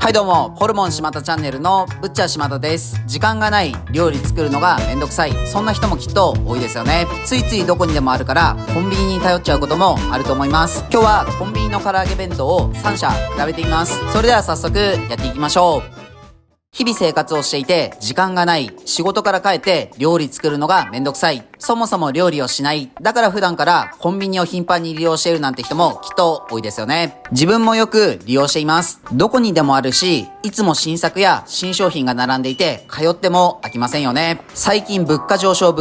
はいどうも、ホルモン島田チャンネルのブッチャー島田です。時間がない、料理作るのがめんどくさい、そんな人もきっと多いですよね。ついついどこにでもあるからコンビニに頼っちゃうこともあると思います。今日はコンビニの唐揚げ弁当を3社比べてみます。それでは早速やっていきましょう。日々生活をしていて時間がない、仕事から帰って料理作るのがめんどくさい、そもそも料理をしない、だから普段からコンビニを頻繁に利用しているなんて人もきっと多いですよね。自分もよく利用しています。どこにでもあるし、いつも新作や新商品が並んでいて通っても飽きませんよね。最近物価上昇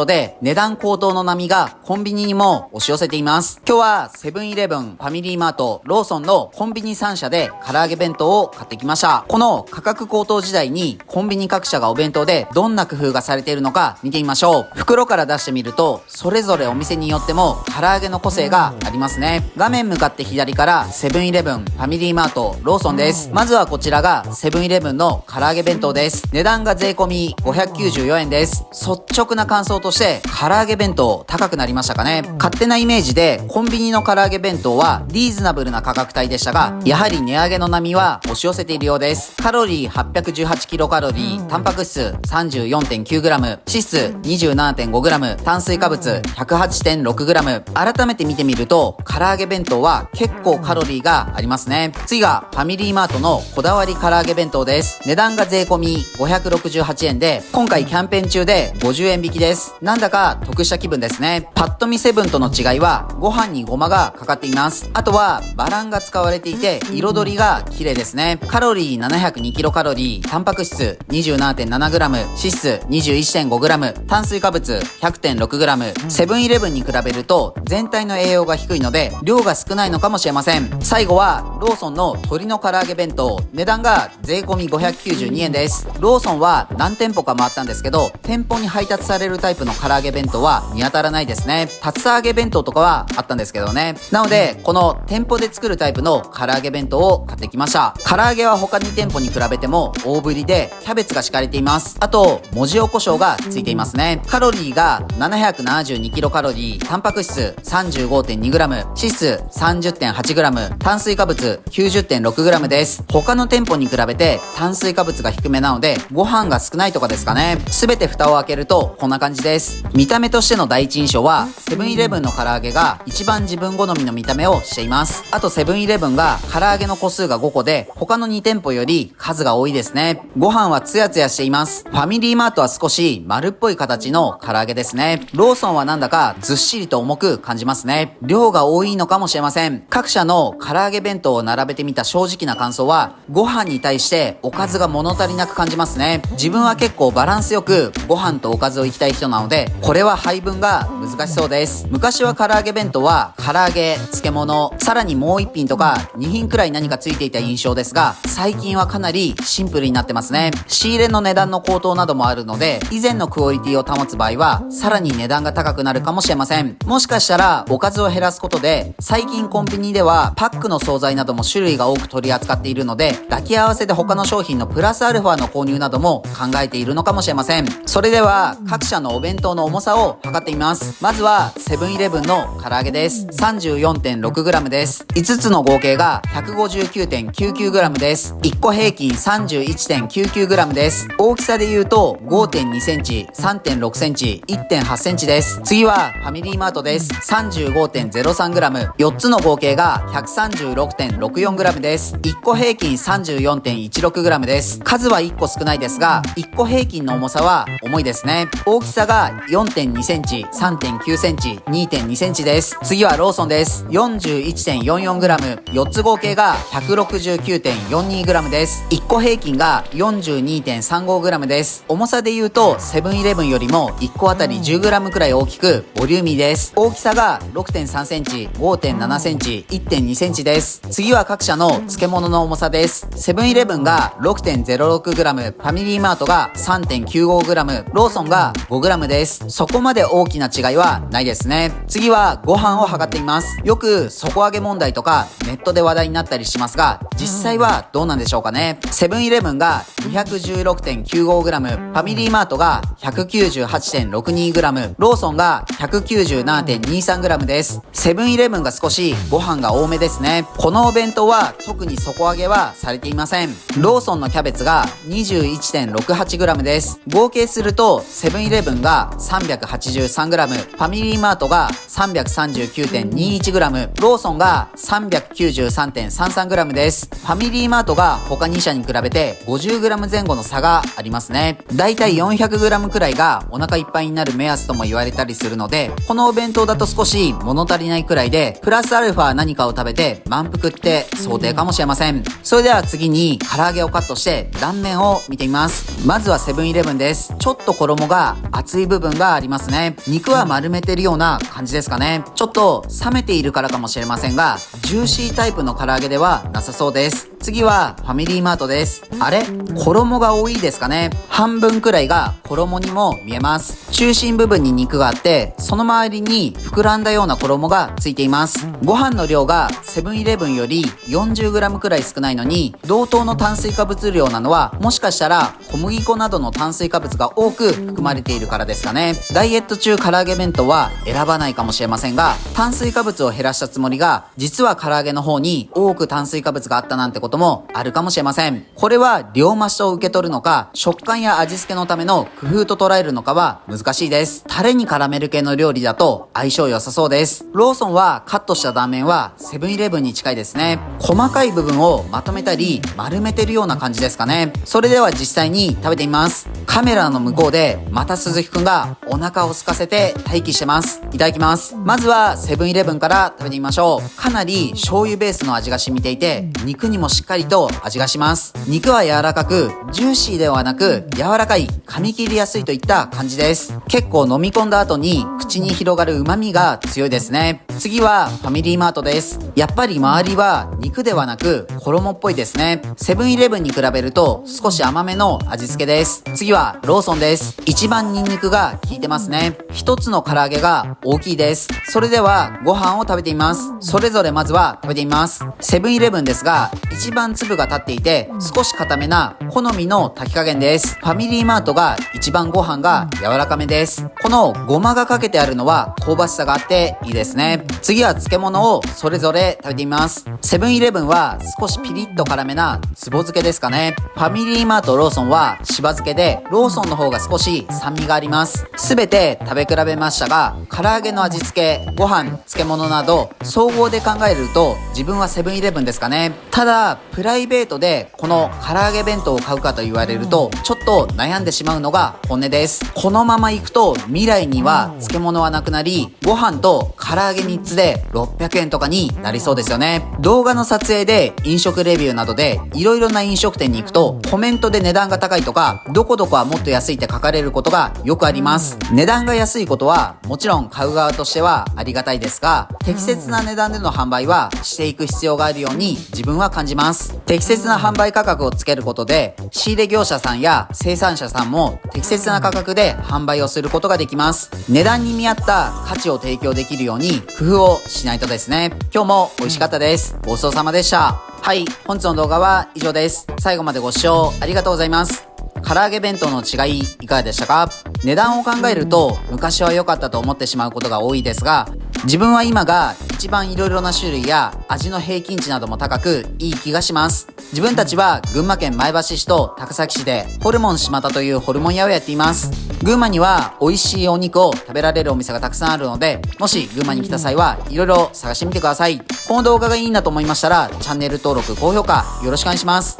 で値段高騰の波がコンビニにも押し寄せています。今日はセブンイレブン、ファミリーマート、ローソンのコンビニ3社で唐揚げ弁当を買ってきました。この価格高騰時代にコンビニ各社がお弁当でどんな工夫がされているのか見てみましょう。袋から出してみるとそれぞれお店によっても唐揚げの個性がありますね。画面向かって左からセブンイレブン、ファミリーマート、ローソンです。まずはこちらがセブンイレブンの唐揚げ弁当です。値段が税込み594円です。率直な感想として唐揚げ弁当高くなりましたかね。勝手なイメージでコンビニの唐揚げ弁当はリーズナブルな価格帯でしたが、やはり値上げの波は押し寄せているようです。カロリー818キロカロリー、タンパク質 34.9g、脂質 27.5g、炭水化物 108.6g。 改めて見てみると唐揚げ弁当は結構カロリーがありますね。次がファミリーマートのこだわり唐揚げ弁当です。値段が税込み568円で、今回キャンペーン中で50円引きです。なんだか得した気分ですね。パッと見セブンとの違いはご飯にごまがかかっています。あとはバランが使われていて彩りが綺麗ですね。カロリー702キロカロリー、タンパク質 27.7g、脂質 21.5g、炭水化物 100.6g。 セブンイレブンに比べると全体の栄養が低いので量が少ないのかもしれません。最後はローソンの鶏の唐揚げ弁当、値段が税込み592円です。ローソンは何店舗か回ったんですけど、店舗に配達されるタイプの唐揚げ弁当は見当たらないですね。竜田揚げ弁当とかはあったんですけどね。なのでこの店舗で作るタイプの唐揚げ弁当を買ってきました。唐揚げは他2店舗に比べても大ぶりでキャベツが敷かれています。あと文字おこしょうがついていますね。カロリーが772キロカロリー、タンパク質 35.2g、脂質 30.8g、炭水化物 90.6g です。他の店舗に比べて炭水化物が低めなのでご飯が少ないとかですかね。すべて蓋を開けるとこんな感じです。見た目としての第一印象はセブンイレブンの唐揚げが一番自分好みの見た目をしています。あとセブンイレブンが唐揚げの個数が5個で他の2店舗より数が多いですね。ご飯はツヤツヤしています。ファミリーマートは少し丸っぽい形の唐揚げですね。ローソンはなんだかずっしりと重く感じますね。量が多いのかもしれません。各社の唐揚げ弁当を並べてみた正直な感想は、ご飯に対しておかずが物足りなく感じますね。自分は結構バランスよくご飯とおかずをいきたい人なので、これは配分が難しそうです。昔は唐揚げ弁当は唐揚げ、漬物、さらにもう1品とか2品くらい何かついていた印象ですが、最近はかなりシンプルになってますね。仕入れの値段の高騰などもあるので、以前のクオリティを保つ場合はさらに値段が高くなるかもしれません。もしかしたらおかずを減らすことで、最近コンビニではパックの惣菜なども種類が多く取り扱っているので、抱き合わせで他の商品のプラスアルファの購入なども考えているのかもしれません。それでは各社のお弁当の重さを測ってみます。まずはセブンイレブンの唐揚げです。 34.6g です。5つの合計が 159.99g です。1個平均 31.99g です。大きさで言うと 5.2 センチ、3.6 センチ、1.8 センチです。次はファミリーマートです。 35.03g、 4つの合計が 136.64g です。1個平均 34.16g です。数は1個少ないですが、1個平均の重さは重いですね。大きさが 4.2 センチ、3.9 センチ、2.2 センチです。次はローソンです。 41.44g、 4つ合計が 169.42g です。1個平均が 42.35g です。重さで言うとセブンイレブンよりも1個あたり 10g くらい大きくボリューミーです。大きさが 6.3 センチ、5.7 センチ、1.2 センチです。次は各社の漬物の重さです。セブンイレブンが 6.06g、 ファミリーマートが 3.95g、 ローソンが 5g です。そこまで大きな違いはないですね。次はご飯を測ってみます。よく底上げ問題とかネットで話題になったりしますが、実際はどうなんでしょうかね。セブンイレブンが 216.95g、ファミリーマートが 198.62g、ローソンが 197.23g です。セブンイレブンが少しご飯が多めですね。このお弁当は特に底上げはされていません。ローソンのキャベツが 21.68g です。合計するとセブンイレブンが 383g、ファミリーマートが 339.21g、ローソンが 393.33g です。ファミリーマートが他2社に比べて 50g 前後の差がありますね。だいたい 400g くらいがお腹いっぱいになる目安とも言われたりするので、このお弁当だと少し物足りないくらいで、プラスアルファ何かを食べて満腹って想定かもしれません。それでは次に唐揚げをカットして断面を見てみます。まずはセブンイレブンです。ちょっと衣が厚い部分がありますね。肉は丸めてるような感じですかね。ちょっと冷めているからかもしれませんが、ジューシータイプの唐揚げではなさそうです。次はファミリーマートです。あれ？衣が多いですかね。半分くらいが衣にも見えます。中心部分に肉があって、その周りに膨らんだような衣がついています。ご飯の量がセブンイレブンより 40g くらい少ないのに、同等の炭水化物量なのは、もしかしたら小麦粉などの炭水化物が多く含まれているからですかね。ダイエット中唐揚げ弁当は選ばないかもしれませんが、炭水化物を減らしたつもりが、実は唐揚げの方に多く炭水化物があったなんてこともあるかもしれません。これは量増しと受け取るのか、食感や味付けのための工夫と捉えるのかは難しいです。タレに絡める系の料理だと相性良さそうです。ローソンはカットした断面はセブンイレブンに近いですね。細かい部分をまとめたり丸めてるような感じですかね。それでは実際に食べてみます。カメラの向こうでまた鈴木くんがお腹を空かせて待機してます。いただきます。まずはセブンイレブンから食べてみましょう。かなり醤油ベースの味が染みていて、肉にもしっかりと味がします。肉は柔らかく、ジューシーではなく柔らかい、噛み切りやすいといった感じです。結構飲み込んだ後に口に広がる旨味が強いですね。次はファミリーマートです。やっぱり周りは肉ではなく衣っぽいですね。セブンイレブンに比べると少し甘めの味付けです。次はローソンです。一番ニンニクが効いてますね。一つの唐揚げが大きいです。それではご飯を食べてみます。それぞれまずは食べてみます。セブンイレブンですが、一番粒が立っていて少し固めな好みの炊き加減です。ファミリーマートが一番ご飯が柔らかめです。このごまがかけてあるのは香ばしさがあっていいですね。次は漬物をそれぞれ食べてみます。セブンイレブンは少しピリッと辛めなつぼ漬けですかね。ファミリーマートローソンはしば漬けで、ローソンの方が少し酸味があります。すべて食べ比べましたが、唐揚げの味付け、ご飯、漬物など総合で考えると自分はセブンイレブンですかね。ただプライベートでこの唐揚げ弁当を買うかと言われるとちょっと悩んでしまうのが本音です。このまま行くと未来には漬物はなくなり、ご飯と唐揚げ3つで600円とかになりそうですよね。動画の撮影で飲食レビューなどでいろいろな飲食店に行くとコメントで値段が高いとか、どこどこはもっと安いって書かれることがよくあります。値段が安いことはもちろん買う側としてはありがたいですが、適切な値段での販売はしていく必要があるように自分は感じます。適切な販売価格をつけることで、仕入れ業者さんや生産者さんも適切な価格で販売をすることができます。値段に見合った価値を提供できるように工夫をしないとですね。今日も美味しかったです。ごちそうさまでした。はい、本日の動画は以上です。最後までご視聴ありがとうございます。唐揚げ弁当の違いいかがでしたか？値段を考えると昔は良かったと思ってしまうことが多いですが、自分は今が一番いろいろな種類や味の平均値なども高くいい気がします。自分たちは群馬県前橋市と高崎市でホルモン島田というホルモン屋をやっています。群馬には美味しいお肉を食べられるお店がたくさんあるので、もし群馬に来た際はいろいろ探してみてください。この動画がいいなと思いましたらチャンネル登録、高評価よろしくお願いします。